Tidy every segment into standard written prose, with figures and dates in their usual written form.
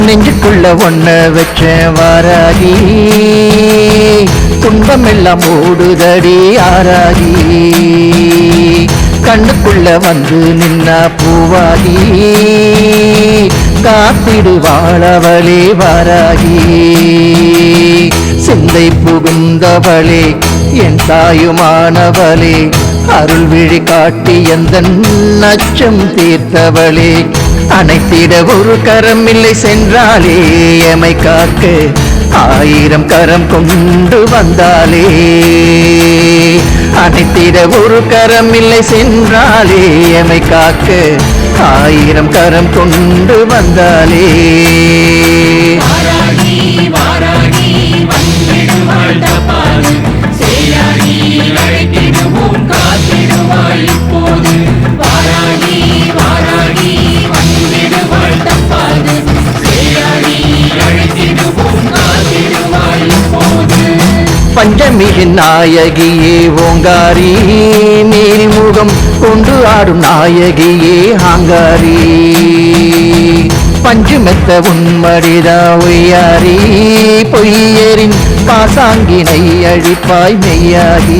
நெஞ்சுக்குள்ள ஒன்ன வச்ச வாராகி துன்பம் எல்லாம் ஓடுதடி ஆராகி கண்ணுக்குள்ள வந்து நின்னா பூவாகி காத்திடு வாழவளே வாராகி சிந்தை புகுந்தவளே என் தாயுமானவளே அருள் விழி காட்டி எந்த நச்சம் தீர்த்தவளே அனைத்திட ஒரு கரம் இல்லை சென்றாலே எமை காக்க 1000 கரம் கொண்டு வந்தாலே அனைத்திட ஒரு கரம் இல்லை சென்றாலே எமை காக்க 1000 கரம் கொண்டு வந்தாலே பஞ்சமியின் நாயகியே ஓங்காரி நீர்முகம் கொண்டு ஆடும் நாயகியே ஆங்காரி பஞ்சுமெத்த உன்மடிதா ஒய்யாரி பொய்யரின் பாசாங்கினை அழிப்பாய் மெய்யாகி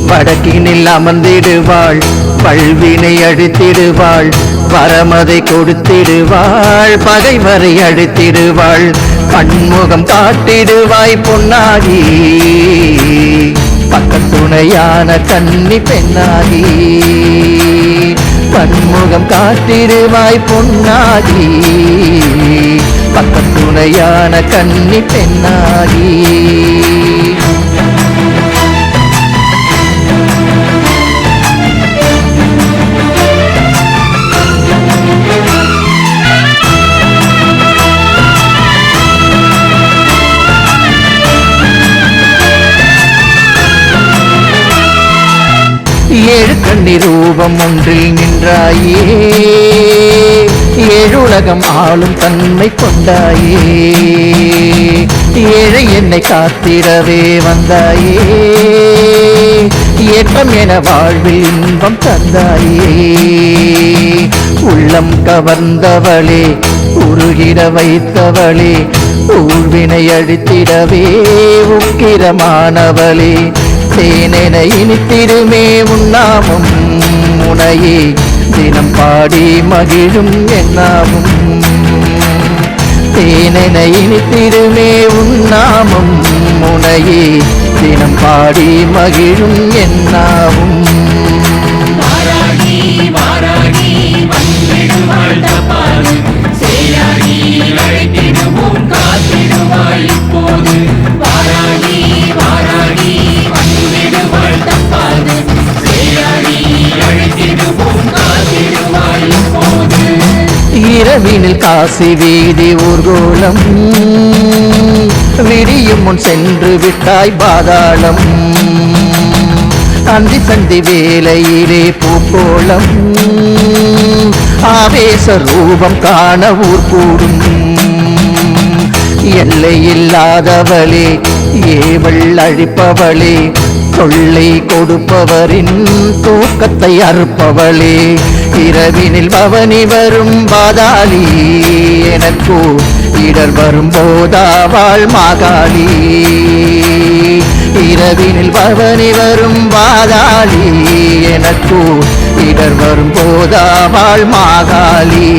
வடக்கினில் அமர்ந்திடுவாள் பல்வினை அழித்திடுவாள் வரமதை கொடுத்திடுவாள் பகைவரை அழித்திடுவாள் பன்முகம் காட்டிடுவாய் பொன்னாகி பக்கத்துணையான கன்னி பெண்ணாகி பன்முகம் காட்டிடுவாய் பொன்னாகி பக்கத்துணையான கன்னி பெண்ணாகி ஏழு கண்ணி ரூபம் ஒன்றில் நின்றாயே ஏழுலகம் ஆளும் தன்மை கொண்டாயே ஏழை என்னை காத்திடவே வந்தாயே ஏற்றம் என வாழ்வில் இன்பம் தந்தாயே உள்ளம் கவர்ந்தவளே உருகிட வைத்தவளே ஊழ்வினை அழித்திடவே உக்கிரமானவளே தேனென இனித்திருமே உண்ணாமும் முனையே தினம் பாடி மகிழும் என்னாமும் தேனென இனித்திருமே உண்ணாமும் முனையே தினம் பாடி மகிழும் என்னாவும் இரவினில் காசி வீதி ஊர்கோலம் விடியும் முன் சென்று விட்டாய் பாதாளம் அந்தி சந்தி வேலையிலே பூக்கோளம் ஆவேச ரூபம் காண ஊர் கூடும் எல்லையில்லாதவளே ஏவள் அழிப்பவளே தொல்லை கொடுப்பவரின் தூக்கத்தை அறுப்பவளே இரவினில் பவனி வரும் பாதாளி எனக்கோ இடர் வரும் போதாவாள் மாகாளி இரவினில் பவனி வரும் பாதாளி எனக்கோ இடர் வரும் போதாவாள் மாகாளி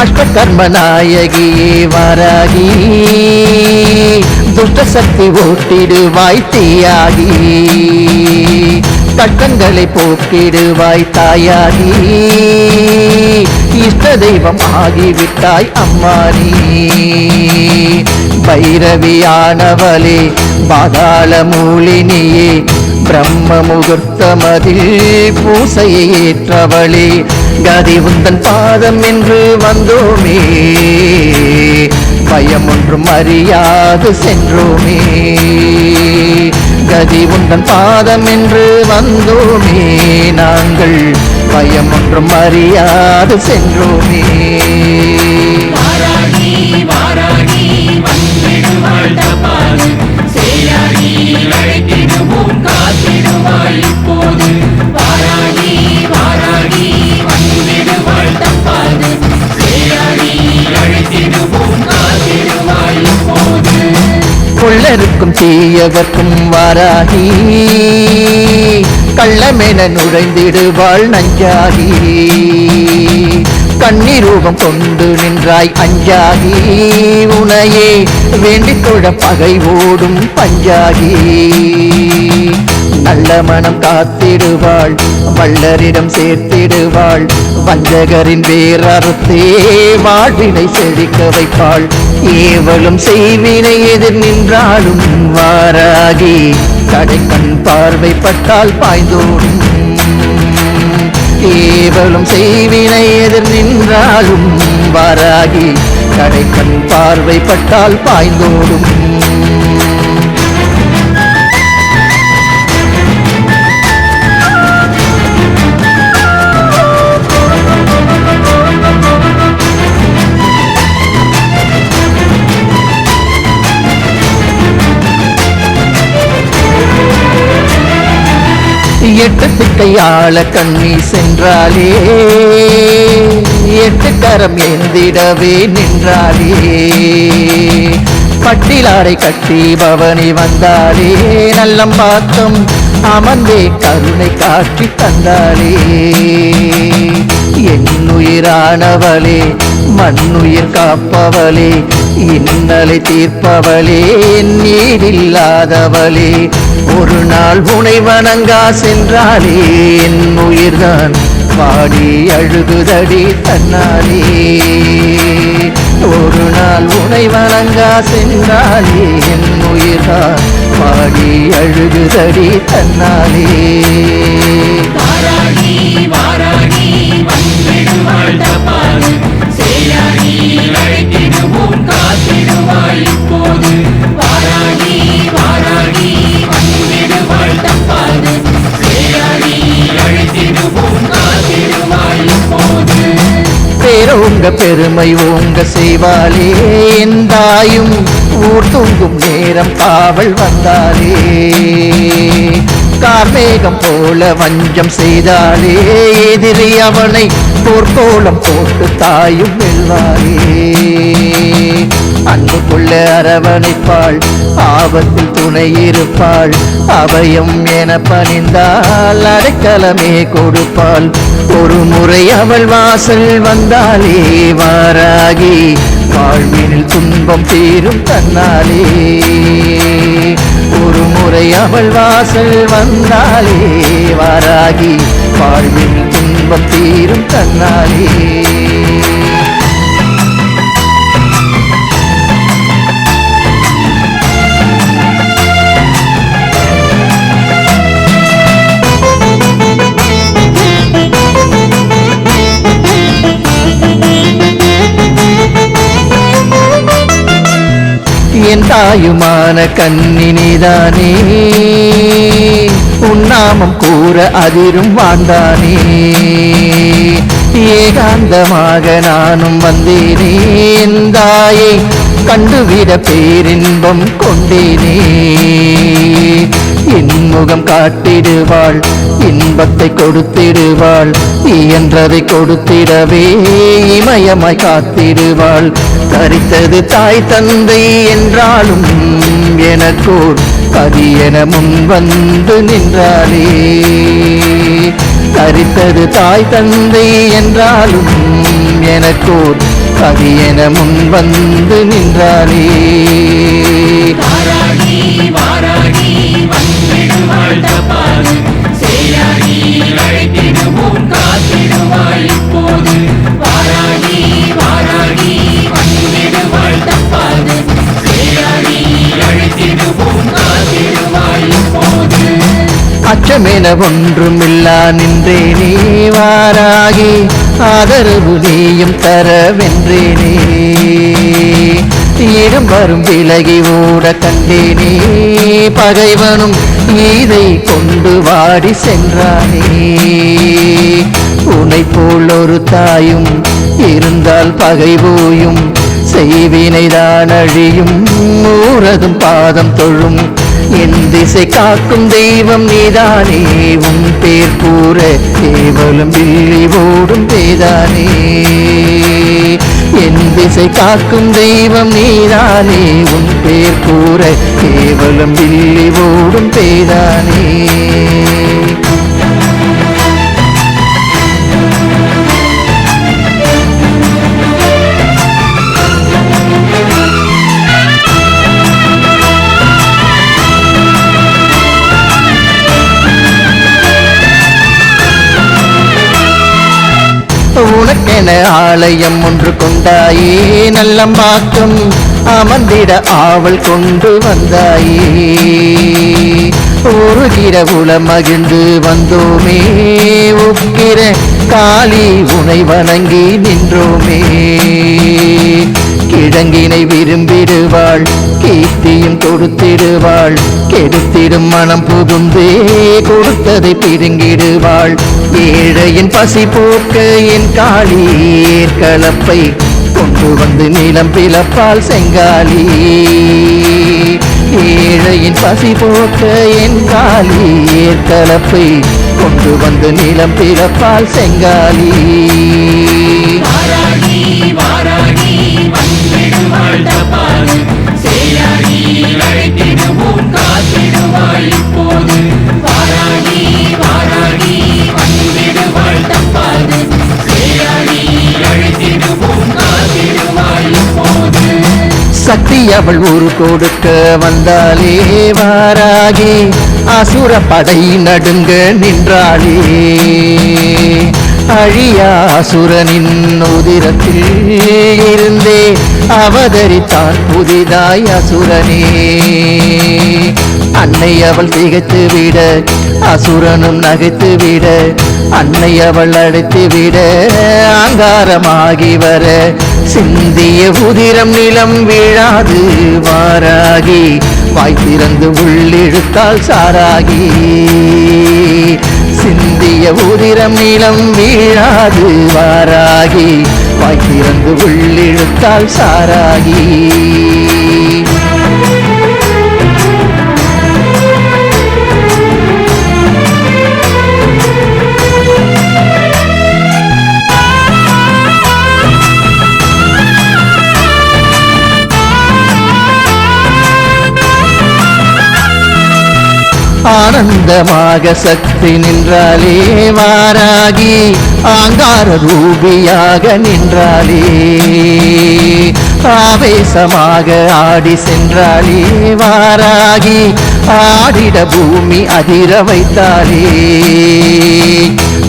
அஷ்டகர்ம நாயகியே வாராகி துஷ்ட சக்தி ஓட்டிடுவாய் தீயாகி கட்டங்களை போக்கிடுவாய் தாயாகி இஷ்ட தெய்வம் ஆகிவிட்டாய் அம்மானி பைரவியானவளே பாதாள மூலினியே பிரம்ம முகூர்த்தமதில் பூசையை ஏற்றவளே கதி உந்தன் பாதம் என்று வந்தோமே பயம் ஒன்றும் அறியாது சென்றோமே கதி உந்தன் பாதம் என்று வந்தோமே நாங்கள் பயம் ஒன்றும் அறியாது சென்றோமே. வாராகி வாராகி வந்திடுவாள் தப்பாது, சேயாகி அழைத்திடுவோம் காத்திடுவாள் இப்போது. வாராகி வாராகி வந்திடுவாள் தப்பாது, சேயாகி அழைத்திடுவோம் காத்திடுவாள் இப்போது. கொள்ளருக்கும் தீயவர்க்கும் வாராகி, கள்ளமென நுழைந்திடுவாள் நஞ்சாகி. கண்ணீரூபம் கொண்டு நின்றாய் அஞ்சாகி, உனையே வேண்டிக் தொழ பகை ஓடும் பஞ்சாகி. நல்ல மனம் காத்திடுவாள், வள்ளரிடம் சேர்த்திடுவாள், வஞ்சகரின் வேறறுத்தே வாழ்வினை செழிக்க வைப்பாள். ஏவலும் செய்வினை எதிர் நின்றாலும் வாராகி, கடைக்கண் பார்வைப்பட்டால் பாய்ந்தோடும். ஏவலும் செய்வினை எதிர் நின்றாலும் வாராகி, கடைக்கண் பார்வைப்பட்டால் பாய்ந்தோடும். எட்டு திக்கையாள கண்ணி சென்றாலே, எட்டு கரம் ஏந்திடவே நின்றாலே. பட்டிலாடை கட்டி பவனி வந்தாலே, நல்லம் பாத்தம் அமர்ந்தே கருணை காட்சி தந்தாலே. என்னுயிரானவளே, மண்ணுயிர் காப்பவளே, இன்னலை தீர்ப்பவளே, நீரில்லாதவளே. ஒரு நாள் உனை வணங்கா சென்றாலே, என் உயிர்தான் பாடி அழுகுதடி தன்னாலே. ஒரு நாள் உனை வணங்கா சென்றாலே, என் உயிர்தான் பாடி அழுகுதடி தன்னாலே. வாராகி வாராகி வந்திடுவாள் தப்பாது, சேயாகி அழைத்திடுவோம் காத்திடுவாள் இப்போது. வாராகி வாராகி வந்திடுவாள் தப்பாது, சேயாகி அழைத்திடுவோம் காத்திடுவாள் இப்போது. பேரோங்க பெருமை ஓங்க செய்வாளே, எந்தாயும் ஊர் தூங்கும் நேரம் காவல் வந்தாலே. கார்மேகம் போல வஞ்சம் செய்தாலே, எதிரி அவனை போர்க்கோளம் போட்டு தாயும் வெல்வாளே. அன்பு கொள்ள அரவணைப்பாள், ஆபத்தில் துணை இருப்பாள். அபயம் என பணிந்தால் அடைக்கலமே கொடுப்பாள். ஒரு முறை அவள் வாசல் வந்தாலே, வாராகி வாழ்வினில் துன்பம் தீரும் தன்னாலே. ஒரு முறை அவள் வாசல் வந்தாலே, வாராகி வாழ்வினில் துன்பம் தீரும் தன்னாலே. என் தாயுமான கண்ணினிதானே, உன்னாமம் கூற அதிரும் வாழ்ந்தானே. ஏகாந்தமாக நானும் வந்தேனே, என் தாயை கண்டுவிட பேரின்பம் கொண்டேனே. என் முகம் காட்டிடுவாள், இன்பத்தை கொடுத்திடுவாள். இயன்றதை கொடுத்திடவே இமயமாய் காத்திடுவாள். தரித்தது தாய் தந்தை என்றாலும் எனக்கோர் பதியென முன் வந்து நின்றாளே. தரித்தது தாய் தந்தை என்றாலும் எனக்கோர் பதியென முன் வந்து நின்றாளே. வாராகி வாராகி வந்திடுவாள் தப்பாது, சேயாகி அழைத்திடுவோம் காத்திடுவாள் இப்போது. வாராகி வாராகி வந்திடுவாள் தப்பாது, சேயாகி அழைத்திடுவோம் காத்திடுவாள் இப்போது. அச்சமென ஒன்றுமில்லா நின்றேனே, வாராகி ஆதரவு நீயும் தர வென்றேனே. இடம் வரும் விலகி ஓட கண்டேனே, பகைவனும் இதை கொண்டு வாடி சென்றானே. போல் ஒரு தாயும் இருந்தால் பகை போயும் செய்வினைதான் அழியும் ஊரதும் பாதம் தொழும் என் திசை காக்கும் தெய்வம் நீதானே உன் பேர் கூற கேவலம் வில்லி ஓடும் பேதானே என் திசை காக்கும் தெய்வம் நீதானே உன் பேர் கூற கேவலம் வில்லி ஓடும் பேதானே உனக்கென ஆலயம் ஒன்று கொண்டாயே நல்லம்பாக்கம் அமர்ந்திட ஆவல் கொண்டு வந்தாயே ஒருகிற உல மகிழ்ந்து வந்தோமே உக்கிர காளி உனை வணங்கி நின்றோமே கிழங்கினை விரும்பிடுவாள் கீர்த்தியும் கொடுத்திடுவாள் கெடுத்திடும் மனம் புகுந்தே கொடுத்ததை பிடுங்கிடுவாள் ஏழையின் பசி போக்க என் காளி ஏற்களப்பை கொண்டு வந்து நிலம் பிளப்பால் செங்காலி ஏழையின் பசி போக்க என் காளி ஏற்களப்பை கொண்டு வந்து நிலம் பிளப்பால் செங்காலி வாராகி வாராகி வந்திடுவாள் தப்பாது சேயாகி அழைத்திடுவோம் காத்திடுவாள் இப்போது வாராகி வாராகி வந்திடுவாள் தப்பாது சேயாகி அழைத்திடுவோம் காத்திடுவாள் இப்போது சக்தி அவள் ஒரு கொடுக்க வந்தாலே வாராகி அசுர படை நடுங்க நின்றாளே அழியா அசுரனின் உதிரத்தில் இருந்தே அவதரித்தான் புதிதாய் அசுரனே அன்னை அவள் திகைத்து விட அசுரனும் நகைத்து விட அன்னை அவள் அழைத்து விட அங்காரமாகி வர சிந்திய உதிரம் நிலம் வீழாது வாராகி வாய் திறந்து உள்ளிழுத்தால் சாராகி சிந்திய உதிரம் நிலம் வீழாது வாராகி வாய் திறந்து உள்ளிழுத்தால் சாராகி ஆனந்தமாக சக்தி நின்றாலே வாராகி ஆங்கார ரூபியாக நின்றாலே ஆவேசமாக ஆடி சென்றாலே வாராகி ஆடிட பூமி அதிர வைத்தாலே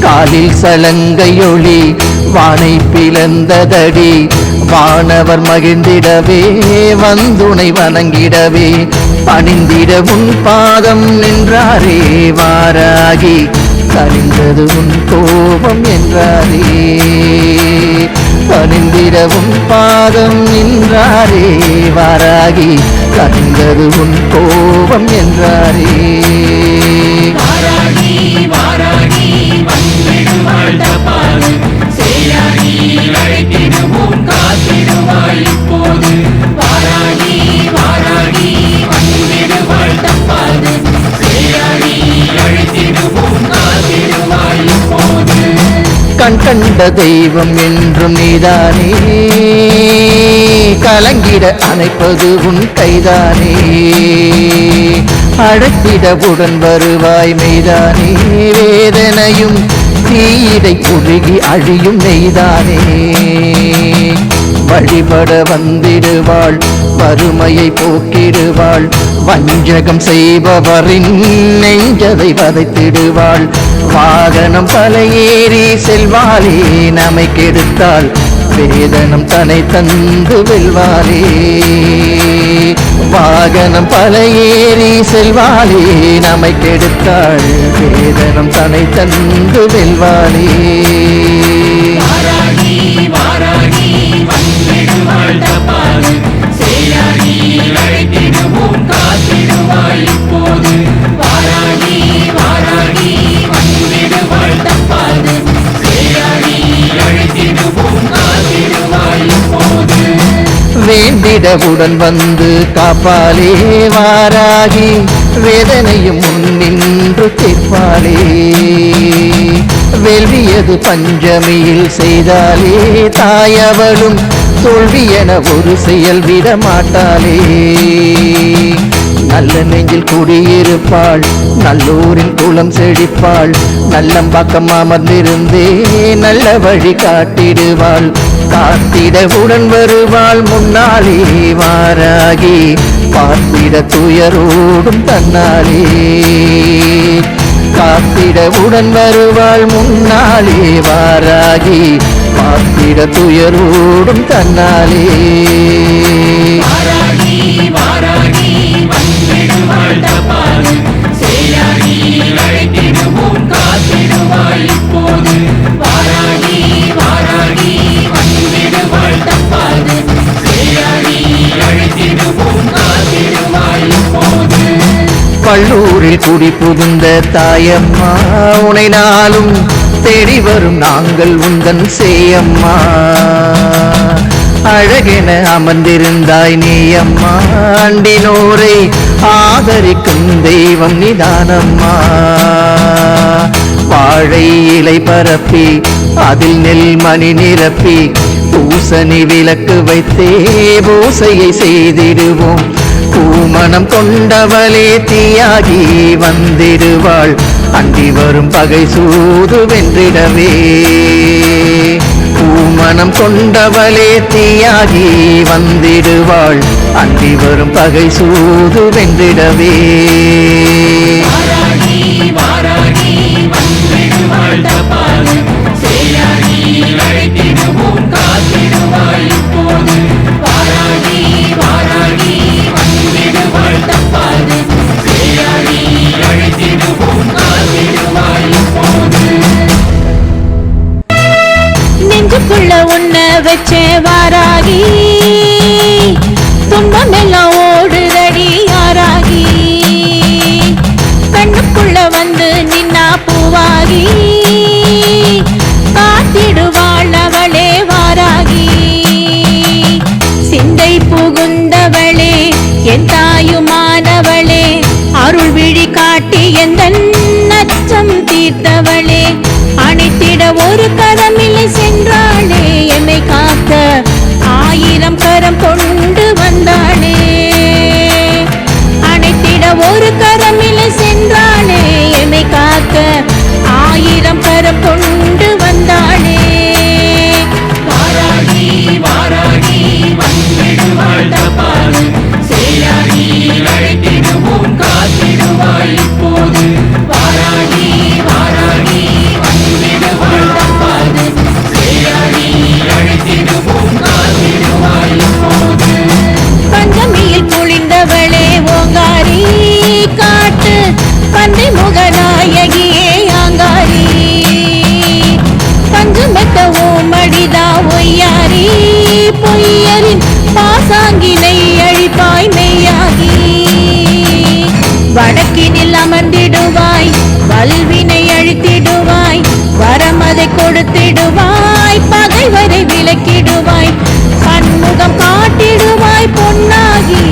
காலில் சலங்கையொளி வானை பிளந்ததடி வானவர் மகிழ்ந்திடவே வந்துனை வணங்கிடவே பணிந்திட உன் பாதம் நின்றாரே வாராகி கனிந்தது உன் கோபம் என்றாரே பணிந்திட உன் பாதம் நின்றாரே வாராகி கனிந்தது உன் கோபம் என்றாரே வாராகி வாராகி வந்திடுவாள் தப்பாது சேயாகி அழைத்திடுவோம் காத்திடுவாள் இப்போது வாராகி வாராகி வந்திடுவாள் தப்பாது சேயாகி அழைத்திடுவோம் காத்திடுவாள் இப்போது கண் கண்ட தெய்வம் என்றும் நீதானே கலங்கிட அணைப்பது உன் கைதானே அழைத்திடவுடன் வருவாய் மெய்தானே வேதனையும் தீயிடை குறுகி அழியும் நெய்தானே வழிபட வந்திடுவாள் வறுமையை போக்கிடுவாள் வஞ்சகம் செய்பவரின் நெஞ்சதை வதைத்திடுவாள் வாகனம் பல ஏறி செல்வாளே நம்மை கெடுத்தாள் வேதனம் தனை தந்து வெல்வாளே வாகனம் பல ஏறி செல்வாளே நம்மை கெடுத்தாள் வேதனம் தனை தந்து வெல்வாளே வாராகி வாராகி வந்திடுவாள் தப்பாது சேயாகி அழைத்திடுவோம் காத்திடுவாள் இப்போது வாராகி வாராகி வந்திடுவாள் தப்பாது சேயாகி காத்திடவுடன் வந்து காப்பாளே வாராகி வேதனையும் முன்னின்று தீர்ப்பாளே வேள்வியது பஞ்சமியில் செய்தாலே தாயவளும் தோல்வி என ஒரு செயல் விட மாட்டாளே நல்ல நெஞ்சில் குடியிருப்பாள் நல்லூரின் குளம் செழிப்பாள் நல்லம்பாக்கம் அமர்ந்திருந்தே நல்ல வழி காட்டிடுவாள் காத்திடவுடன் வருவாள் முன்னாலே வாராகி பார்த்திட துயரோடும் தன்னாலே காத்திடவுடன் வருவாள் முன்னாலே வாராகி பார்த்திட துயரோடும் தன்னாலே வாராகி வாராகி வந்திடுவாள் தப்பாது சேயாகி அழைத்திடுவோம் காத்திடுவாள் இப்போது வாராகி வாராகி வந்திடுவாள் தப்பாது சேயாகி அழைத்திடுவோம் காத்திடுவாள் இப்போது பள்ளூரில் குடி புகுந்த தாயம்மா உனை நாளும் தேடி வரும் நாங்கள் உந்தன் சேயம்மா அழகென அமர்ந்திருந்தாய் நீயம்மா அண்டினோரை ஆதரிக்கும் தெய்வம் நிதானம்மா வாழை இலை பரப்பி அதில் நெல் மணி நிரப்பி பூசணி விளக்கு வைத்தே பூசையை செய்திடுவோம் பூமணம் கொண்டவளே தீயாகி வந்திடுவாள் அண்டி வரும் பகை சூது வென்றிடவே பூமணம் கொண்டவளே தீயாகி வந்திடுவாள் அண்டி வரும் பகை சூது வென்றிடவே வாராகி வாராகி வந்திடுவாள் தப்பாது சேயாகி அழைத்திடுவோம் காத்திடுவாள் இப்போது வாராகி வாராகி வந்திடுவாள் தப்பாது சேயாகி அழைத்திடுவோம் காத்திடுவாள் இப்போது நெஞ்சுக்குள்ள உன்ன வச்சே வாராகி துன்பம் எல்லாம் ஓடுதடி யாராகி கண்ணுக்குள்ள வந்து நின்னா பூவாகி காத்திடுவாள் அவளே வாராகி சிந்தை புகுந்தவளே என் தாயுமானவளே அருள் விழி காட்டி எந்த நச்சம் தீர்த்தவளே அணைத்திட ஒரு கரமில்லை சென்றாளே எம்மை காக்க ஆயிரம் கரம் கொண்டு வந்தாளே அணைத்திட ஒரு கரமில்லை சென்றாளே எம்மை காக்க ஆயிரம் கரம் கொண்டு வந்தாளே வாராகி வாராகி வந்திடுவாள் தப்பாது சேயாகி அழைத்திடுவோம் காத்திடுவாள் இப்போது வாராகி வாராகி வந்திடுவாள் தப்பாது சேயாகி அழைத்திடுவோம் காத்திடுவாள் இப்போது பஞ்சமியில் பொழிந்தவளே ஓங்காரி காட்டு பந்தை முகநாயகியே ஆங்காரி பஞ்சுமெத்த ஓமடிதா ஒய்யாரி பொய்யரின் பாசாங்கினை அழிப்பாய் மெய்யாகி வடக்கினில் அமர்ந்திடுவாய் வல்வினை அழித்திடுவாய் வரமதை கொடுத்திடுவாய் பகைவரை விலக்கிடுவாய் பன்முகம் காட்டிடுவாய் பொன்னாகி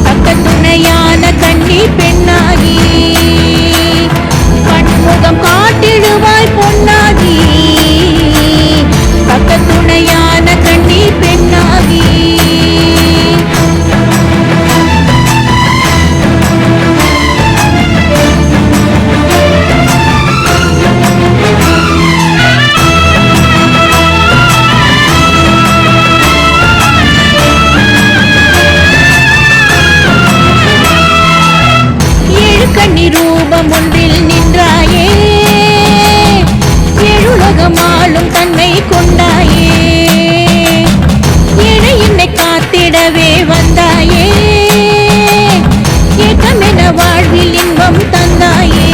பக்க துணையான கண்ணி பெண்ணாகி பன்முகம் காட்டிடுவாய் பொன்னாகி பக்க துணையான கண்ணி பெண்ணாகி கண்ணி ரூபம் ஒன்றில் நின்றாயே எழுலகமாளும் தன்மை கொண்டாயே ஏழை என்னை காத்திடவே வந்தாயே ஏக்கமென வாழ்வில் இன்பம் தந்தாயே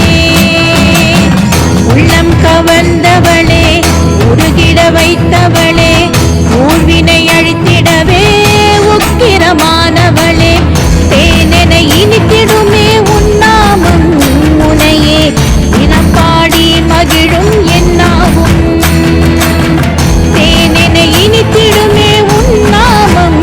உள்ளம் கவர்ந்தவளே உருகிட வைத்தவளே ஊழ்வினை அழித்திடவே உக்கிரமானவளே தேனென இனித்திடுமே உன்னாமம் உனையே இனப்பாடி மகிழும் என்னாவும் தேனென இனித்திடுமே உன்னாமம்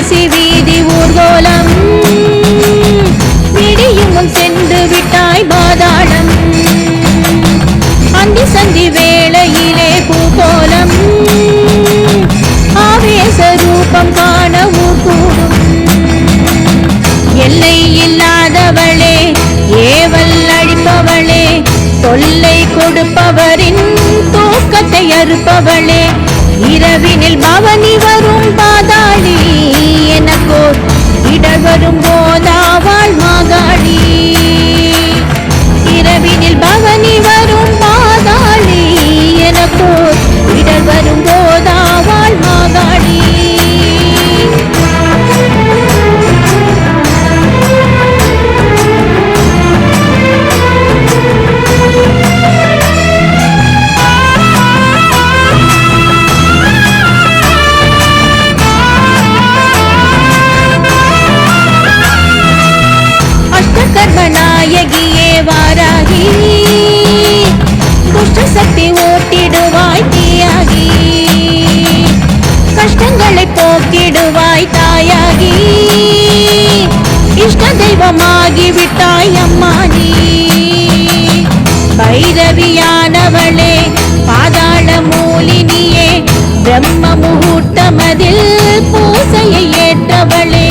காசி வீதி ஊர்கோலம் விடியும் முன் சென்று விட்டாய் பாதாளம் அந்தி சந்தி வேளையிலே பூகோலம் ஆவேச ரூபம் காண கூடும் எல்லை இல்லாதவளே ஏவல் அழிப்பவளே தொல்லை கொடுப்பவரின் தூக்கத்தை அறுப்பவளே இரவினில் பவனி வரும் பாதாளி எனக்கோர் இடர் வரும் போதாவாள் மாகாளி இரவினில் பவனி வரும் பாதாளி எனக்கோர் இடர் வரும் போதாவாள் மாகாளி கர்மநாயகியே வாராகி துஷ்ட சக்தி ஓட்டிடுவாய் தீயாகி கஷ்டங்களை போக்கிடுவாய் தாயாகி இஷ்ட தெய்வமாகி விட்டாய் அம்மா நீ பைரவியானவளே பாதாள மூலினியே பிரம்ம முகூர்த்தமதில் பூசையை ஏற்றவளே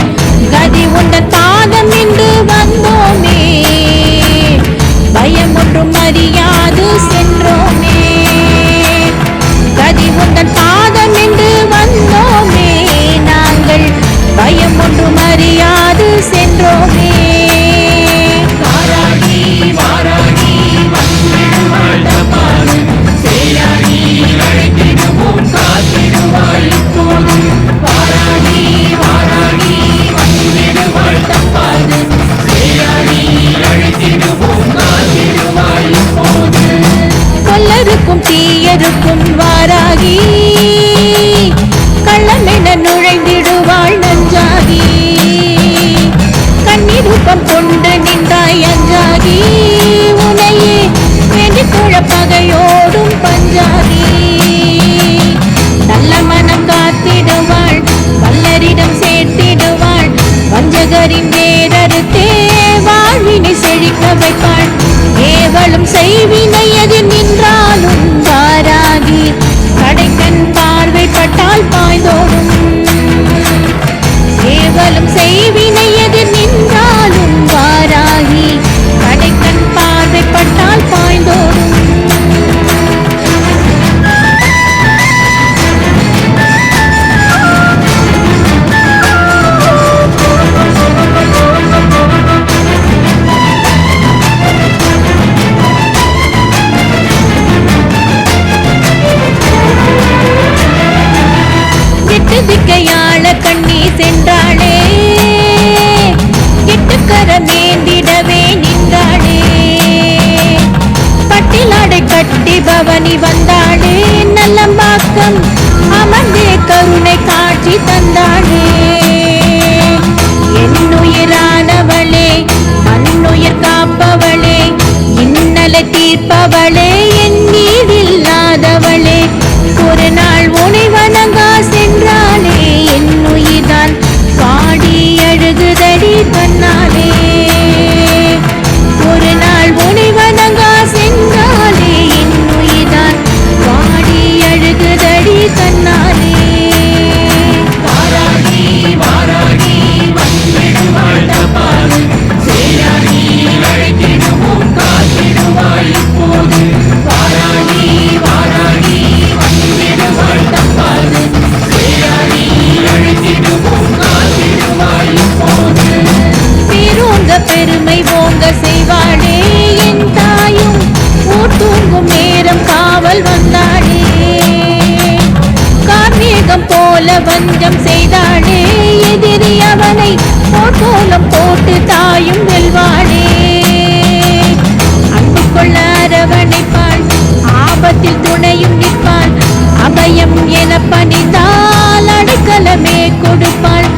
கதி உண்ட பாதம் என்று வந்தோமே பயம் ஒன்றும் அறியாது சென்றோமே கதி உந்தன் பாதம் என்று வந்தோமே நாங்கள் பயம் ஒன்றும் அறியாது சென்றோமே வாராகி வாராகி வந்திடுவாள் தப்பாது சேயாகி அழைத்திடுவோம் காத்திடுவாய் இப்போது வாராகி வாராகி வந்திடுவாள் தப்பாது சேயாகி அழைத்திடுவோம் காத்திடுவாய் இப்போது கொல்லருக்கும் தீயருக்கும் வாராகி கள்ளமென நுழைந்திடுவாள் நஞ்சாகி கண்ணீரூபம் கொண்டு நின்றாய் அஞ்சாகி உனையே வேண்டிக் குழப்பகையோடும் பஞ்சாகி நல்ல மனம் காத்திடுவாள் வல்லரிடம் சேர்த்திடுவாள் வஞ்சகரின் வேறறுத்தே வாழ்வினை செழிக்க வைப்பாள் ஏவலும் செய்வினை எதிர் நின்றாலும் வாராகி கடைக்கண் பார்வைப்பட்டால் பாய்ந்தோடும் ஏவலும் செய்வினை எதிர் நின்றாலும் வாராகி கடைக்கண் பார்வைப்பட்டால் பாய்ந்தோடும் திக்கையாள கண்ணி சென்றாளே எட்டுக்கரமேந்திடவே நின்றாளே பட்டிலாடை கட்டி பவனி வந்தாளே நல்லம்பாக்கம் அமர்ந்தே கருணை காட்சி தந்தாளே என்னுயிரானவளே மண்ணுயிர் காப்பவளே இன்னலை தீர்ப்பவளே என் நீரில்லாதவளே ஒரு நாள் உனை வணங்கா சென்றாளே என்னுயிர்தான் பாடி அழுகுதடி தன்னாலே ஒரு நாள் உனை வணங்கா சென்றாளே என்னுயிர்தான் பாடி அழுகுதடி தன்னாலே வாராகி வாராகி வந்திடுவாள் தப்பாது சேயாகி அழைத்திடுவோம் காத்திடுவாய் இப்போது வாராகி வாராகி வந்திடுவாள் தப்பாது சேயாகி அழைத்திடுவோம் காத்திடுவாய் இப்போது பேரோங்க பெருமை ஓங்க செய்வாளே என் தாயும் ஊர் தூங்கும் நேரம் காவல் வந்தாளே கார்மேகம் போல வஞ்சம் செய்தாளே எதிரி அவனை போர்க்கோலம் போட்டு தாயும் வெல்வாளே அன்பு கொள்ள அரவணைப்பாள் ஆபத்தில் துணையும் நிற்பாள் அபயம் என பணிந்தால் அடைக்கலமே கொடுப்பாள்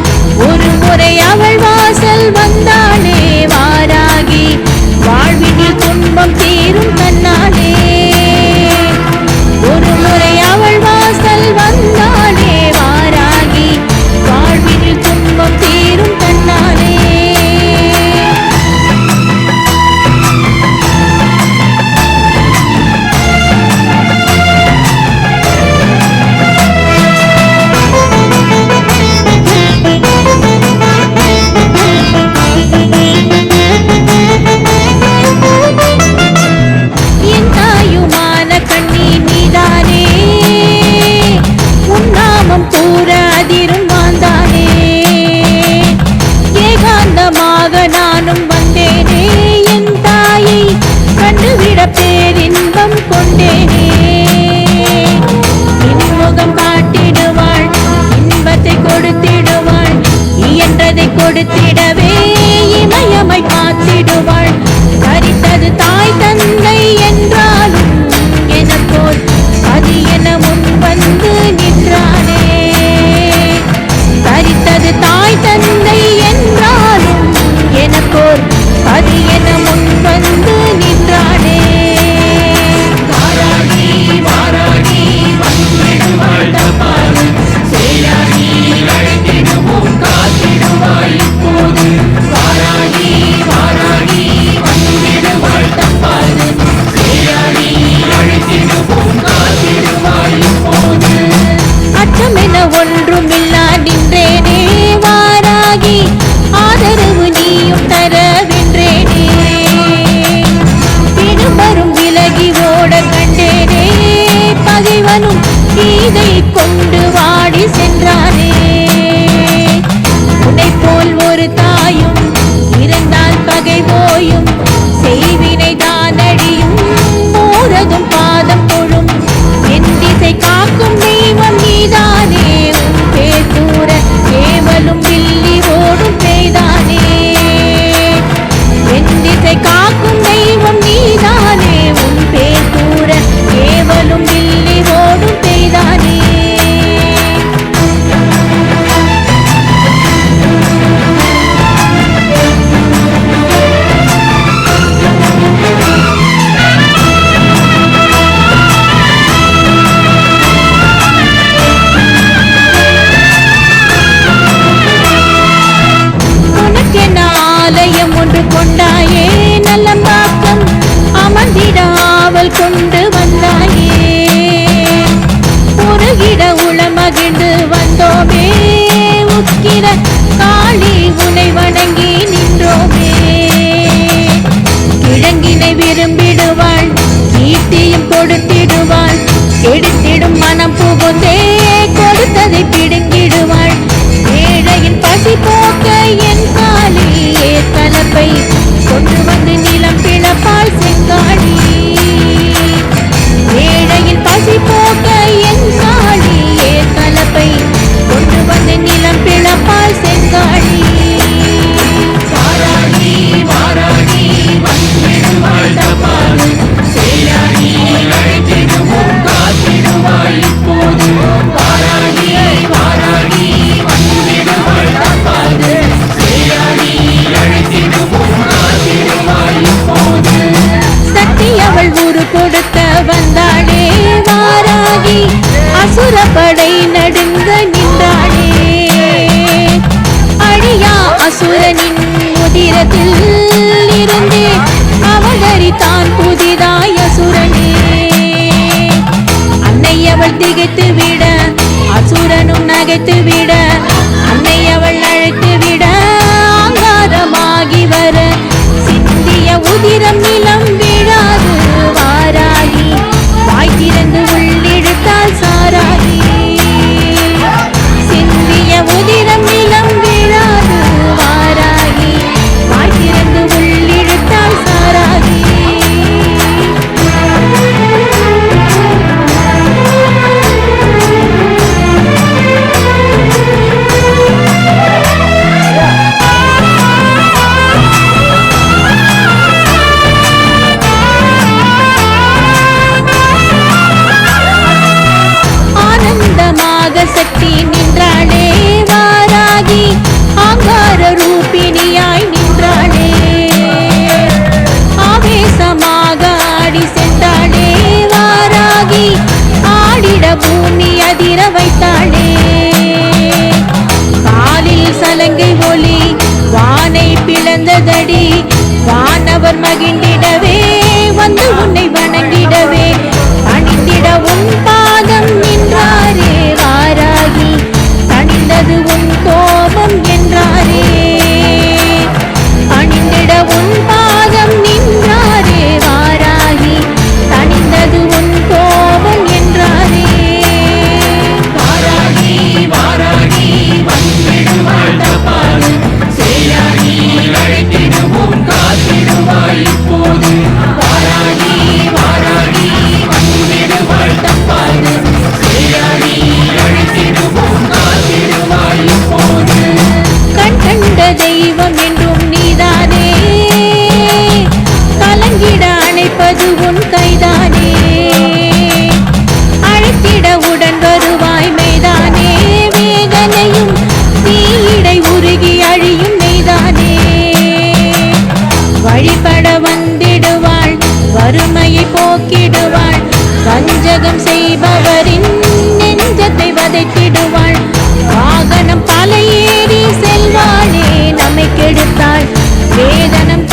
ஒரு முறை அவள் வாசல் வந்தாளே வாராகி வாழ்வினில் துன்பம் தீரும் தன்னாலே ஒரு முறை அவள் வாசல் வந்தாளே வாராகி வாழ்வினில் துன்பம் கொடுத்திடவே இமயமை பார்த்திடுவாள். தரித்தது தாய் தந்தை என்றாலும் எனக்கோர் அது என முன் வந்து நின்றானே. தரித்தது தாய் தந்தை என்றாலும் எனக்கோர் அது என முன் வந்து நின்றானே. வாராகி வாராகி வந்திடுவாள் தப்பாது சேயாகி அழைத்திடுவோம் காத்திடுவாய் இப்போது. வாராகி வாராகி வந்திடுவாள் தப்பாது சேயாகி அழைத்திடுவோம் காத்திடுவாய் இப்போது. அச்சமென ஒன்றுமில்லா நின்றேனே வாராகி ஆதரவு நீயும் தர வென்றேனே. பிடும்பரும் விலகி ஓட கண்டேனே பகைவனும் இதை கொண்டு வாடி சென்றானே. உன்னை போல் ஒரு தாயும் இருந்தால் பகை போயும் செய்வினை தானடியும் மூரதும் பாதம் தொழும் என் திசை காக்கும் தெய்வம் நீதானே. உன் பேர் கூற கேவலும் வில்லி ஓடும் பேய்தானே. என் திசை காக்கும் தெய்வம் நீதானே. உன் பேர் கூற கேவலும் வில்லி ஓடும் பேய்தானே. உனக்கென ஆலயம் ஒன்று கொண்டாயே நல்லம்பாக்கம் அமர்ந்திட ஆவல் கொண்டு வந்தாயே. உருகிட உளமகிழ்ந்து வந்தோமே உக்கிர காளி உனை வணங்கி நின்றோமே. கிழங்கினை விரும்பிடுவாள் கீர்த்தியும் கொடுத்திடுவாள். எடுத்திடும் மனம் புகுந்தே கொடுத்ததை பிடுங்கிடுவாள். ஏழையின் பசி போக்க என் காலிலே கலப்பை கொண்டு வந்து நிலம் பிளப்பால் செங்காளி. ஏழையின் பசி போக்க என் காலிலே கலப்பை கொண்டு வந்து நிலம் பிளப்பால் செங்காளி. வாராகி வாராகி வந்திடுவாள் தப்பாது சேயாகி அழைத்திடுவோம் காத்திடுவாய் இப்போது. வாராகி வாராகி வந்திடுவாள் தப்பாது சேயாகி அழைத்திடுவோம் காத்திடுவாய் இப்போது. சக்தி அவள் ஊரு கொடுக்க வந்தாளே வாராகி அசுரப்படை நடுங்க நின்றாளே. அழியா அசுரனின் உதிரத்தில் இருந்தே அவதரித்தான் புதிதாய் அசுரனே. அன்னை அவள் திகைத்து விட அசுரனும் நகைத்து விட அன்னை அவள் அழைத்து விட ஆங்காரமாகி வர சிந்திய உதிரம் நிலம் விழாது வாராகி வாய் திறந்து உள்ளிழுத்தால் சாராகி. சிந்திய உதிரம் நிலம் விழாது வாராகி வாய் திறந்து உள்ளிழுத்தால் சாராகி. ஆனந்தமாக சக்தி நின்றாளே வாராகி ஆங்கார ரூபிணியாய் நின்றாளே. ஆவேசமாக ஆடி சென்றாளே வாராகி ஆடிட பூமி அதிர வைத்தாளே. காலில் சலங்கை ஒளி வானை பிளந்ததடி வானவர் மகிழ்ந்திடவே வந்து உன்னை வணங்கிடவே பணிந்திட உன் பாதம் நின்றாரே வாராகி தணிந்தது உன் கோபம் என்றாரே. பணிந்திட உன் பாதம் நின்றாரே வாராகி தணிந்தது உன் கோபம் என்றாரே. வாராகி வாராகி வந்திடுவாள் தப்பாது சேயாகி அழைத்திடுவோம் காத்திடுவாய் இப்போது. வாராகி வாராகி தெய்வம் என்றும் நீதானே கலங்கிட அணைப்பது உன் கைதானே அழைத்திட உடன் வருவாய் மெய்தானே வேதனையும் தீயிடை உருகி அழியும் மெய்தானே வழிபட வந்திடுவாள் வறுமையை போக்கிடுவாள் வஞ்சகம் செய்பவரின் நெஞ்சத்தை வதைத்திடுவாள் வாகனம் பல ஏறி செல்வாளே நம்மை கெடுத்தாள் வேதனம்